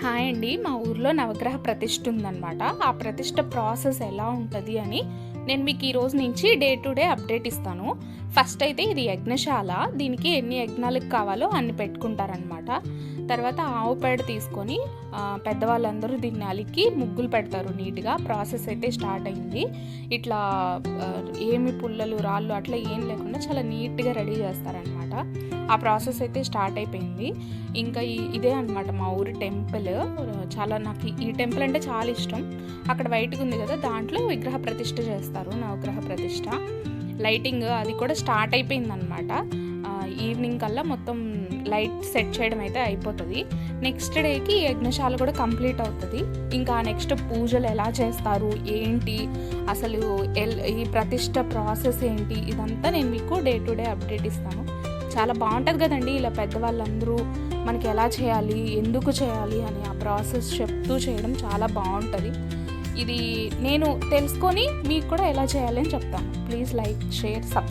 Hi అండి. మా ఊర్లో నవగ్రహ ప్రతిష్ఠ ఉందనమాట. ఆ ప్రతిష్ఠ ప్రాసెస్ ఎలా ఉంటది అని నేను మీకు ఈరోజు నుంచి డే టు డే అప్డేట్ ఇస్తాను. ఫస్ట్ అయితే ఇది యజ్ఞశాల. దీనికి ఎన్ని యజ్ఞాలకు కావాలో అన్ని పెట్టుకుంటారనమాట. తర్వాత ఆవు పేడ తీసుకొని పెద్దవాళ్ళందరూ దీన్ని అలికి ముగ్గులు పెడతారు నీట్‌గా. ప్రాసెస్ అయితే స్టార్ట్ అయింది. ఇట్లా ఏమి పుల్లలు, రాళ్ళు అట్లా ఏం లేకుండా చాలా నీట్‌గా రెడీ చేస్తారనమాట. ఆ ప్రాసెస్ అయితే స్టార్ట్ అయిపోయింది. ఇంకా ఇదే అనమాట మా ఊరి టెంపుల్. చాలా నాకు ఈ టెంపుల్ అంటే చాలా ఇష్టం. అక్కడ వైట్‌గా ఉంది కదా, దాంట్లో విగ్రహ ప్రతిష్ఠ చేస్తారు, నవగ్రహ ప్రతిష్ఠ. లైటింగ్ అది కూడా స్టార్ట్ అయిపోయిందనమాట. ఈవినింగ్ కల్లా మొత్తం లైట్ సెట్ చేయడం అయితే అయిపోతుంది. నెక్స్ట్ డేకి యజ్ఞశాల కూడా కంప్లీట్ అవుతుంది. ఇంకా నెక్స్ట్ పూజలు ఎలా చేస్తారు, ఏంటి అసలు ఈ ప్రతిష్ఠ ప్రాసెస్ ఏంటి, ఇదంతా నేను మీకు డే టు డే అప్డేట్ ఇస్తాను. చాలా బాగుంటుంది కదండి, ఇలా పెద్దవాళ్ళందరూ మనకి ఎలా చేయాలి, ఎందుకు చేయాలి అని ఆ ప్రాసెస్ చెప్తూ చేయడం చాలా బాగుంటుంది. ఇది నేను తెలుసుకొని మీకు కూడా ఎలా చేయాలి అని చెప్తాను. Please like, share, subscribe.